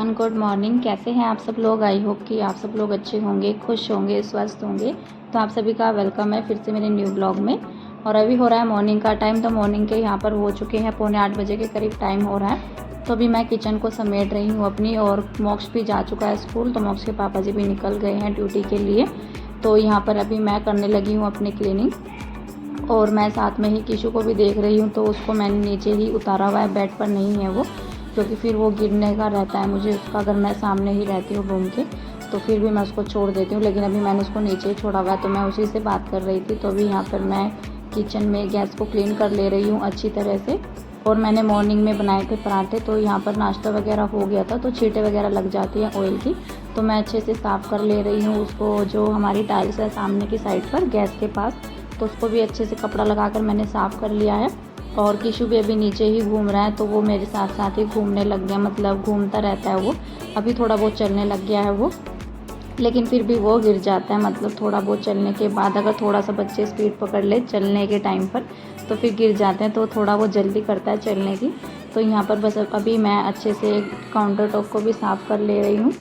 Everyone, good morning. कैसे हैं आप सब लोग? आई होप कि आप सब लोग अच्छे होंगे, खुश होंगे, स्वस्थ होंगे। तो आप सभी का वेलकम है फिर से मेरे न्यू ब्लॉग में। और अभी हो रहा है मॉर्निंग का टाइम। तो मॉर्निंग के यहाँ पर हो चुके हैं 7:45 बजे के करीब टाइम हो रहा है। तो अभी मैं किचन को समेट रही हूँ अपनी, और मोक्ष भी जा चुका है स्कूल। तो मोक्ष के पापा जी भी निकल गए हैं ड्यूटी के लिए। तो यहाँ पर अभी मैं करने लगी हूँ अपनी क्लीनिंग, और मैं साथ में ही किशु को भी देख रही हूँ। तो उसको मैंने नीचे ही उतारा हुआ है, बेड पर नहीं है वो, क्योंकि फिर वो गिरने का रहता है मुझे उसका। अगर मैं सामने ही रहती हूँ रूम के तो फिर भी मैं उसको छोड़ देती हूँ, लेकिन अभी मैंने उसको नीचे ही छोड़ा हुआ है। तो मैं उसी से बात कर रही थी। तो अभी यहाँ पर मैं किचन में गैस को क्लीन कर ले रही हूँ अच्छी तरह से। और मैंने मॉर्निंग में बनाए थे पराठे, तो यहाँ पर नाश्ता वगैरह हो गया था, तो छींटे वगैरह लग जाती हैं ऑयल की। तो मैं अच्छे से साफ़ कर ले रही हूँ उसको। जो हमारी टाइल्स है सामने की साइड पर गैस के पास, तो उसको भी अच्छे से कपड़ा लगाकर मैंने साफ़ कर लिया है। और किशु भी अभी नीचे ही घूम रहा है, तो वो मेरे साथ साथ ही घूमने लग गया, मतलब घूमता रहता है वो। अभी थोड़ा बहुत चलने लग गया है वो, लेकिन फिर भी वो गिर जाता है। मतलब थोड़ा बहुत चलने के बाद अगर थोड़ा सा बच्चे स्पीड पकड़ ले चलने के टाइम पर, तो फिर गिर जाते हैं। तो थोड़ा वो जल्दी करता है चलने की। तो यहाँ पर बस अभी मैं अच्छे से काउंटर टॉप को भी साफ़ कर ले रही हूँ।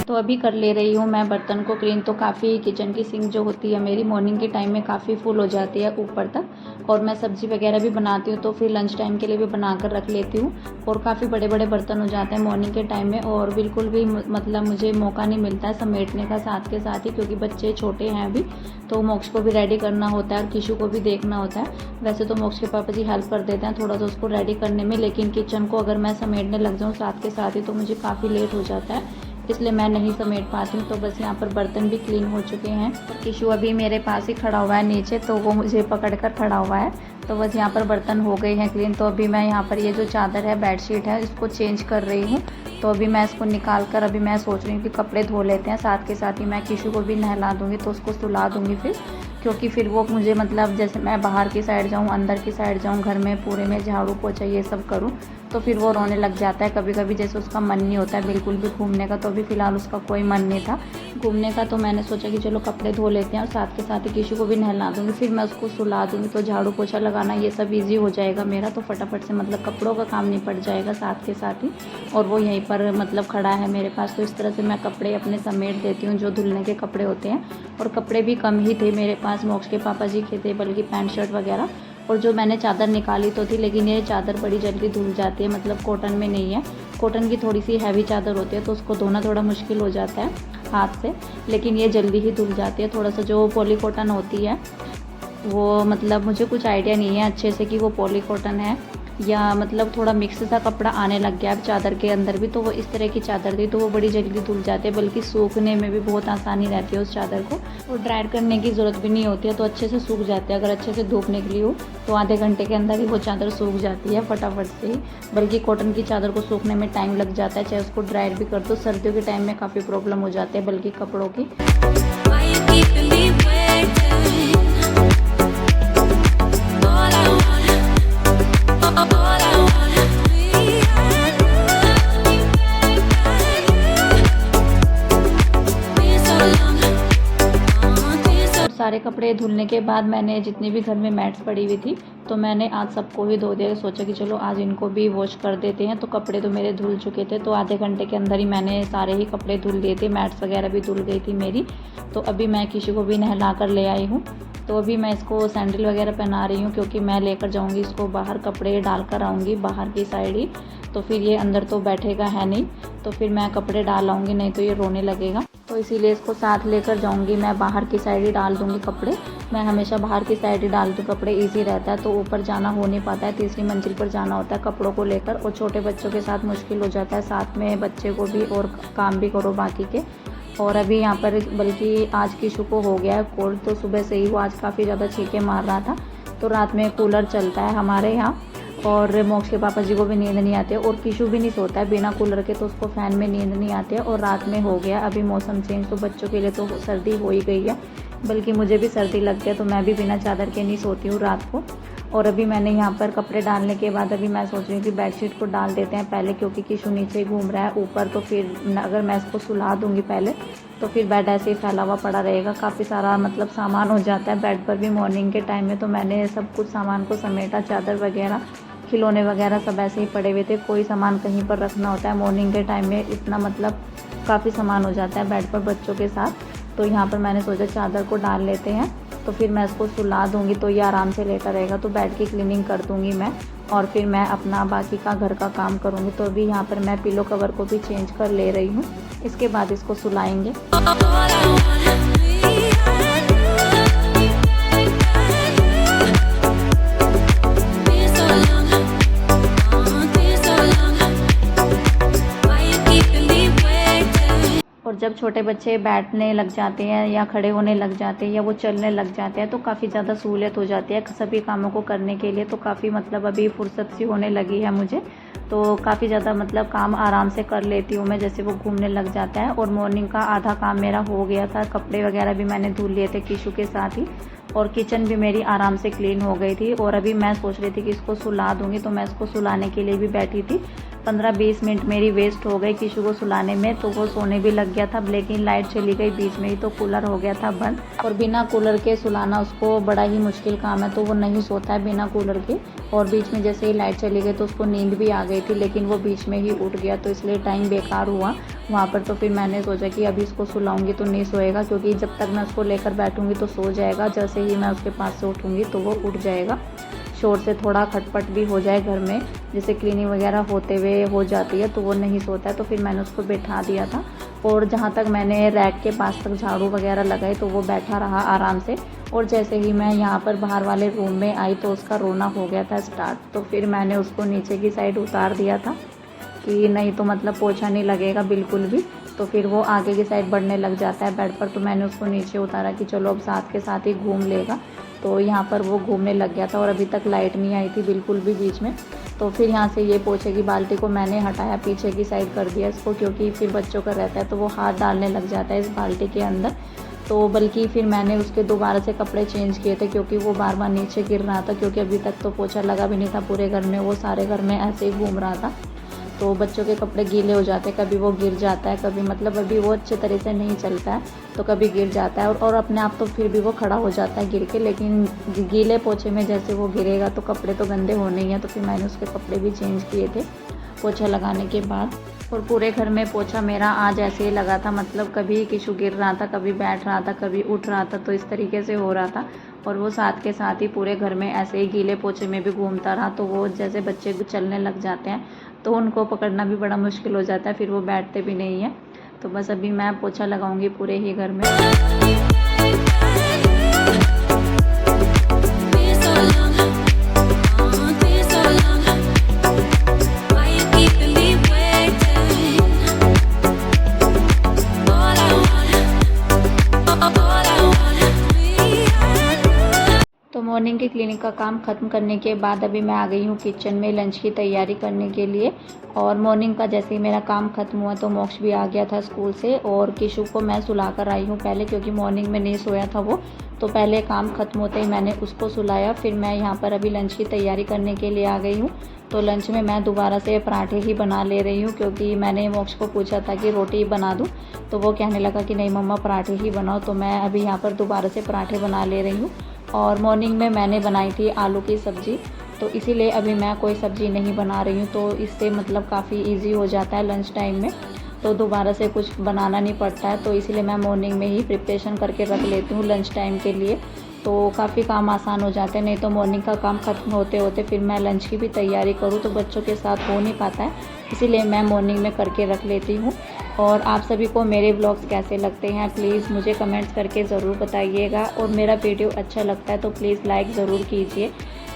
तो अभी कर ले रही हूँ मैं बर्तन को क्लीन। तो काफ़ी किचन की सिंक जो होती है मेरी मॉर्निंग के टाइम में काफ़ी फुल हो जाती है ऊपर तक। और मैं सब्ज़ी वगैरह भी बनाती हूँ, तो फिर लंच टाइम के लिए भी बना कर रख लेती हूँ। और काफ़ी बड़े बड़े बर्तन हो जाते हैं मॉर्निंग के टाइम में, और बिल्कुल भी मतलब मुझे मौका नहीं मिलता है समेटने का साथ के साथ ही, क्योंकि बच्चे छोटे हैं अभी। तो मोक्ष को भी रेडी करना होता है और किशु को भी देखना होता है। वैसे तो मोक्ष के पापा जी हेल्प कर देते हैं थोड़ा सा उसको रेडी करने में, लेकिन किचन को अगर मैं समेटने लग जाऊँ साथ के साथ ही तो मुझे काफ़ी लेट हो जाता है, इसलिए मैं नहीं समेट पाती हूँ। तो बस यहाँ पर बर्तन भी क्लीन हो चुके हैं। किशु अभी मेरे पास ही खड़ा हुआ है नीचे, तो वो मुझे पकड़ कर खड़ा हुआ है। तो बस यहाँ पर बर्तन हो गए हैं क्लीन। तो अभी मैं यहाँ पर ये जो चादर है बेडशीट है इसको चेंज कर रही हूँ। तो अभी मैं इसको निकाल कर अभी मैं सोच रही हूँ कि कपड़े धो लेते हैं। साथ के साथ ही मैं किशु को भी नहला दूँगी, तो उसको सुला दूँगी फिर, क्योंकि फिर वो मुझे मतलब जैसे मैं बाहर की साइड जाऊँ अंदर की साइड जाऊँ घर में पूरे में झाड़ू पोछा ये सब करूँ, तो फिर वो रोने लग जाता है कभी कभी। जैसे उसका मन नहीं होता है बिल्कुल भी घूमने का। तो अभी फ़िलहाल उसका कोई मन नहीं था घूमने का। तो मैंने सोचा कि चलो कपड़े धो लेते हैं और साथ के साथ ही किशु को भी नहला दूँगी, फिर मैं उसको सुला दूँगी। तो झाड़ू पोछा लगाना ये सब ईजी हो जाएगा मेरा, तो फटाफट से मतलब कपड़ों का काम निपट जाएगा साथ के साथ ही। और वो यहीं पर मतलब खड़ा है मेरे पास। तो इस तरह से मैं कपड़े अपने समेट देती हूँ जो धुलने के कपड़े होते हैं। और कपड़े भी कम ही थे मेरे पास, मोक्ष के पापा जी के थे बल्कि पैंट शर्ट वगैरह। और जो मैंने चादर निकाली तो थी, लेकिन ये चादर बड़ी जल्दी धुल जाती है, मतलब कॉटन में नहीं है। कॉटन की थोड़ी सी हैवी चादर होती है, तो उसको धोना थोड़ा मुश्किल हो जाता है हाथ से, लेकिन ये जल्दी ही धुल जाती है। थोड़ा सा जो पॉली कॉटन होती है वो मतलब मुझे कुछ आइडिया नहीं है अच्छे से कि वो पॉली कॉटन है या मतलब थोड़ा मिक्स सा कपड़ा आने लग गया अब चादर के अंदर भी। तो वो इस तरह की चादर थी, तो वो बड़ी जल्दी धुल जाती है, बल्कि सूखने में भी बहुत आसानी रहती है उस चादर को। और ड्रायर करने की ज़रूरत भी नहीं होती है, तो अच्छे से सूख जाते हैं। अगर अच्छे से धूप निकली हो तो आधे घंटे के अंदर ही वो चादर सूख जाती है फटाफट से ही। बल्कि कॉटन की चादर को सूखने में टाइम लग जाता है, चाहे उसको ड्रायर भी कर दो। सर्दियों के टाइम में काफ़ी प्रॉब्लम हो जाती है बल्कि कपड़ों की। सारे कपड़े धुलने के बाद मैंने जितनी भी घर में मैट्स पड़ी हुई थी, तो मैंने आज सबको ही धो दिया। सोचा कि चलो आज इनको भी वॉश कर देते हैं। तो कपड़े तो मेरे धुल चुके थे, तो आधे घंटे के अंदर ही मैंने सारे ही कपड़े धुल दिए थे। मैट्स वगैरह भी धुल गई थी मेरी। तो अभी मैं किसी को भी नहला कर ले आई हूँ। तो अभी मैं इसको सैंडल वगैरह पहना रही हूँ, क्योंकि मैं लेकर जाऊँगी इसको बाहर, कपड़े डाल कर आऊँगी बाहर की साइड ही। तो फिर ये अंदर तो बैठेगा है नहीं, तो फिर मैं कपड़े डाल आऊँगी, नहीं तो ये रोने लगेगा। तो इसीलिए इसको साथ लेकर जाऊंगी मैं, बाहर की साइड ही डाल दूंगी कपड़े। मैं हमेशा बाहर की साइड ही डालती हूँ कपड़े, इजी रहता है। तो ऊपर जाना हो नहीं पाता है, तीसरी मंजिल पर जाना होता है कपड़ों को लेकर, और छोटे बच्चों के साथ मुश्किल हो जाता है, साथ में बच्चे को भी और काम भी करो बाकी के। और अभी यहाँ पर बल्कि आज किशु को हो गया है कोल्ड, तो सुबह से ही वो आज काफ़ी ज़्यादा छींके मार रहा था। तो रात में कूलर चलता है हमारे यहाँ, और मोक्ष के पापा जी को भी नींद नहीं आती है, और किशु भी नहीं सोता है बिना कूलर के, तो उसको फ़ैन में नींद नहीं आती है। और रात में हो गया अभी मौसम चेंज, तो बच्चों के लिए तो सर्दी हो ही गई है, बल्कि मुझे भी सर्दी लग गया। तो मैं भी बिना चादर के नहीं सोती हूँ रात को। और अभी मैंने यहाँ पर कपड़े डालने के बाद अभी मैं सोच रही हूँ कि बेडशीट को डाल देते हैं पहले, क्योंकि किशु नीचे घूम रहा है ऊपर, तो फिर अगर मैं इसको सुला दूँगी पहले तो फिर बेड ऐसे ही फैला हुआ पड़ा रहेगा। काफ़ी सारा मतलब सामान हो जाता है बेड पर भी मॉर्निंग के टाइम में। तो मैंने सब कुछ सामान को समेटा, चादर वगैरह, खिलौने वगैरह सब ऐसे ही पड़े हुए थे। कोई सामान कहीं पर रखना होता है मॉर्निंग के टाइम में, इतना मतलब काफ़ी सामान हो जाता है बेड पर बच्चों के साथ। तो यहाँ पर मैंने सोचा चादर को डाल लेते हैं, तो फिर मैं इसको सुला दूँगी तो ये आराम से लेटा रहेगा। तो बेड की क्लीनिंग कर दूँगी मैं और फिर मैं अपना बाकी का घर का काम करूँगी। तो अभी यहाँ पर मैं पिलो कवर को भी चेंज कर ले रही हूँ, इसके बाद इसको सुलाएंगे। और जब छोटे बच्चे बैठने लग जाते हैं या खड़े होने लग जाते हैं या वो चलने लग जाते हैं तो काफ़ी ज़्यादा सहूलियत हो जाती है सभी कामों को करने के लिए। तो काफ़ी मतलब अभी फुर्सत सी होने लगी है मुझे, तो काफ़ी ज़्यादा मतलब काम आराम से कर लेती हूँ मैं जैसे वो घूमने लग जाता है। और मॉर्निंग का आधा काम मेरा हो गया था, कपड़े वगैरह भी मैंने धुल लिए थे किशु के साथ ही, और किचन भी मेरी आराम से क्लीन हो गई थी। और अभी मैं सोच रही थी कि इसको सुला दूँगी, तो मैं इसको सुलाने के लिए भी बैठी थी। 15-20 मिनट मेरी वेस्ट हो गई किशु को सुलाने में, तो वो सोने भी लग गया था। लेकिन लाइट चली गई बीच में ही, तो कूलर हो गया था बंद, और बिना कूलर के सुलाना उसको बड़ा ही मुश्किल काम है, तो वो नहीं सोता है बिना कूलर के। और बीच में जैसे ही लाइट चली गई तो उसको नींद भी आ गई थी, लेकिन वो बीच में ही उठ गया, तो इसलिए टाइम बेकार हुआ वहाँ पर। तो फिर मैंने सोचा कि अभी इसको सुलाऊंगी तो नहीं सोएगा, क्योंकि जब तक मैं उसको लेकर बैठूंगी तो सो जाएगा, जैसे ही मैं उसके पास से उठूंगी तो वो उठ जाएगा। शोर से थोड़ा खटपट भी हो जाए घर में, जैसे क्लीनिंग वगैरह होते हुए हो जाती है, तो वो नहीं सोता है। तो फिर मैंने उसको बैठा दिया था, और जहाँ तक मैंने रैक के पास तक झाड़ू वगैरह लगाई तो वो बैठा रहा आराम से। और जैसे ही मैं यहाँ पर बाहर वाले रूम में आई तो उसका रोना हो गया था स्टार्ट। तो फिर मैंने उसको नीचे की साइड उतार दिया था कि नहीं तो मतलब पोछा नहीं लगेगा बिल्कुल भी, तो फिर वो आगे की साइड बढ़ने लग जाता है बेड पर। तो मैंने उसको नीचे उतारा कि चलो अब साथ के साथ ही घूम लेगा, तो यहाँ पर वो घूमने लग गया था। और अभी तक लाइट नहीं आई थी बिल्कुल भी बीच में, तो फिर यहाँ से ये पोछे की बाल्टी को मैंने हटाया, पीछे की साइड कर दिया इसको, क्योंकि फिर बच्चों का रहता है तो वो हाथ डालने लग जाता है इस बाल्टी के अंदर। तो बल्कि फिर मैंने उसके दोबारा से कपड़े चेंज किए थे, क्योंकि वो बार बार नीचे गिर रहा था, क्योंकि अभी तक तो पोछा लगा भी नहीं था पूरे घर में, वो सारे घर में ऐसे ही घूम रहा था। तो बच्चों के कपड़े गीले हो जाते हैं, कभी वो गिर जाता है, कभी मतलब अभी वो अच्छे तरह से नहीं चलता है तो कभी गिर जाता है, और अपने आप तो फिर भी वो खड़ा हो जाता है गिर के। लेकिन गीले पोछे में जैसे वो गिरेगा तो कपड़े तो गंदे होने ही हैं। तो फिर मैंने उसके कपड़े भी चेंज किए थे पोछा लगाने के बाद। और पूरे घर में पोछा मेरा आज ऐसे ही लगा था, मतलब कभी किशु गिर रहा था, कभी बैठ रहा था, कभी उठ रहा था, तो इस तरीके से हो रहा था। और वो साथ के साथ ही पूरे घर में ऐसे ही गीले पोछे में भी घूमता रहा। तो वो जैसे बच्चे चलने लग जाते हैं तो उनको पकड़ना भी बड़ा मुश्किल हो जाता है, फिर वो बैठते भी नहीं है। तो बस अभी मैं पोछा लगाऊंगी पूरे ही घर में। तो मॉर्निंग की क्लिनिक का काम ख़त्म करने के बाद अभी मैं आ गई हूँ किचन में लंच की तैयारी करने के लिए। और मॉर्निंग का जैसे ही मेरा काम ख़त्म हुआ तो मोक्ष भी आ गया था स्कूल से, और किशु को मैं सुला कर आई हूँ पहले, क्योंकि मॉर्निंग में नहीं सोया था वो। तो पहले काम ख़त्म होते ही मैंने उसको सुलाया, फिर मैं यहाँ पर अभी लंच की तैयारी करने के लिए आ गई हूँ। तो लंच में मैं दोबारा से पराठे ही बना ले रही हूँ, क्योंकि मैंने मोक्ष को पूछा था कि रोटी बना दूँ, तो वो कहने लगा कि नहीं मम्मा पराठे ही बनाओ। तो मैं अभी यहाँ पर दोबारा से पराठे बना ले रही हूँ। और मॉर्निंग में मैंने बनाई थी आलू की सब्ज़ी, तो इसीलिए अभी मैं कोई सब्ज़ी नहीं बना रही हूँ। तो इससे मतलब काफ़ी इजी हो जाता है लंच टाइम में, तो दोबारा से कुछ बनाना नहीं पड़ता है। तो इसीलिए मैं मॉर्निंग में ही प्रिपरेशन करके रख लेती हूँ लंच टाइम के लिए, तो काफ़ी काम आसान हो जाते हैं। नहीं तो मॉर्निंग का काम ख़त्म होते होते फिर मैं लंच की भी तैयारी करूँ तो बच्चों के साथ हो नहीं पाता है, इसीलिए मैं मॉर्निंग में करके रख लेती हूँ। और आप सभी को मेरे व्लॉग्स कैसे लगते हैं प्लीज़ मुझे कमेंट्स करके ज़रूर बताइएगा। और मेरा वीडियो अच्छा लगता है तो प्लीज़ लाइक ज़रूर कीजिए।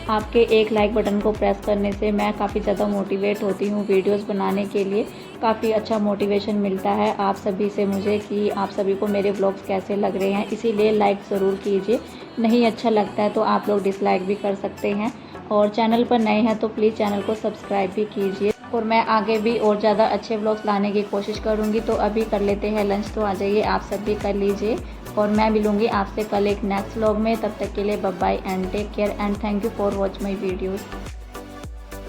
आपके एक लाइक बटन को प्रेस करने से मैं काफ़ी ज़्यादा मोटिवेट होती हूँ वीडियोस बनाने के लिए, काफ़ी अच्छा मोटिवेशन मिलता है आप सभी से मुझे कि आप सभी को मेरे व्लॉग्स कैसे लग रहे हैं, इसीलिए लाइक ज़रूर कीजिए। नहीं अच्छा लगता है तो आप लोग डिसलाइक भी कर सकते हैं। और चैनल पर नए हैं तो प्लीज़ चैनल को सब्सक्राइब भी कीजिए। और मैं आगे भी और ज़्यादा अच्छे व्लॉग्स लाने की कोशिश करूँगी। तो अभी कर लेते हैं लंच, तो आ जाइए आप सब भी कर लीजिए और मैं मिलूँगी आपसे कल एक नेक्स्ट व्लॉग में। तब तक के लिए bye bye and take care and thank you for watch my videos.